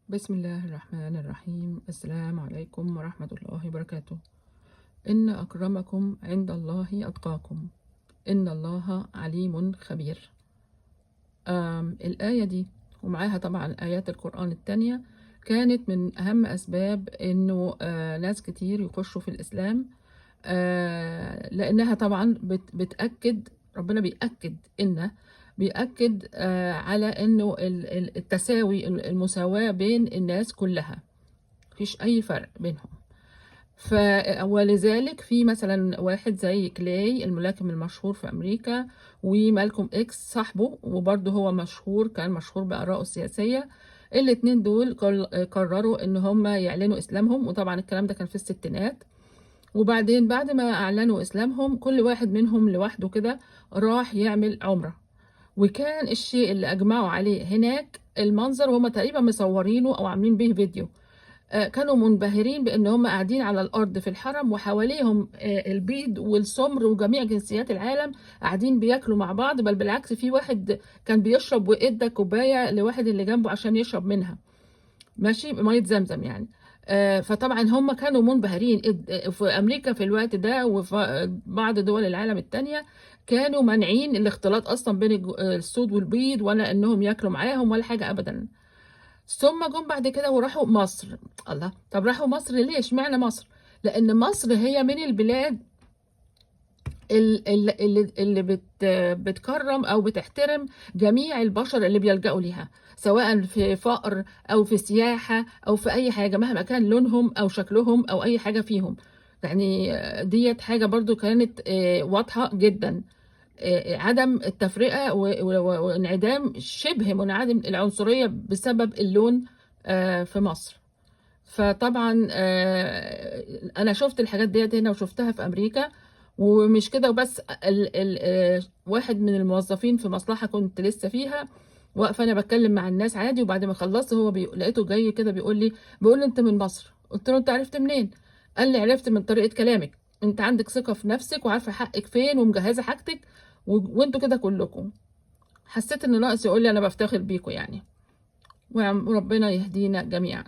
بسم الله الرحمن الرحيم. السلام عليكم ورحمة الله وبركاته. إن أكرمكم عند الله أتقاكم، إن الله عليم خبير. الآية دي ومعاها طبعا آيات القرآن التانية كانت من أهم أسباب إنه ناس كتير يخشوا في الإسلام، لأنها طبعا بتأكد، ربنا بيأكد على إنه التساوي، المساواة بين الناس كلها، مفيش أي فرق بينهم. ولذلك في مثلا واحد زي كلاي الملاكم المشهور في أمريكا، ومالكوم إكس صاحبه وبرضه هو مشهور، كان مشهور بآرائه السياسية. الاتنين دول قرروا إن هم يعلنوا إسلامهم، وطبعا الكلام ده كان في الستينات. وبعدين بعد ما أعلنوا إسلامهم كل واحد منهم لوحده كده راح يعمل عمرة، وكان الشيء اللي أجمعوا عليه هناك المنظر، وهم تقريبا مصورينه أو عاملين به فيديو. كانوا منبهرين بأن هم قاعدين على الأرض في الحرم، وحواليهم البيض والسمر وجميع جنسيات العالم قاعدين بياكلوا مع بعض، بل بالعكس في واحد كان بيشرب وإدى كوباية لواحد اللي جنبه عشان يشرب منها، ماشي، مية زمزم يعني. فطبعا هم كانوا منبهرين. في أمريكا في الوقت ده وفي بعض دول العالم التانية كانوا مانعين الاختلاط أصلا بين السود والبيض، ولا إنهم ياكلوا معاهم ولا حاجة أبدا. ثم جم بعد كده وراحوا مصر. الله، طب راحوا مصر ليه؟ اشمعنى مصر؟ لأن مصر هي من البلاد اللي بتكرم أو بتحترم جميع البشر اللي بيلجأوا ليها، سواء في فقر أو في سياحة أو في أي حاجة، مهما كان لونهم أو شكلهم أو أي حاجة فيهم. يعني ديت حاجة برضو كانت واضحة جدا. عدم التفرقة وانعدام، شبه منعدم العنصرية بسبب اللون في مصر. فطبعا انا شفت الحاجات ديت هنا وشفتها في امريكا. ومش كده وبس، واحد من الموظفين في مصلحة كنت لسه فيها، واقفه انا بتكلم مع الناس عادي، وبعد ما خلصت هو لقيته جاي كده بيقول لي انت من مصر؟ قلت له انت عرفت منين؟ قال لي عرفت من طريقة كلامك، انت عندك ثقة في نفسك وعارفة حقك فين ومجهزة حاجتك، وانتوا كده كلكم. حسيت ان ناقص يقول لي انا بفتخر بيكم يعني. وربنا يهدينا جميعا.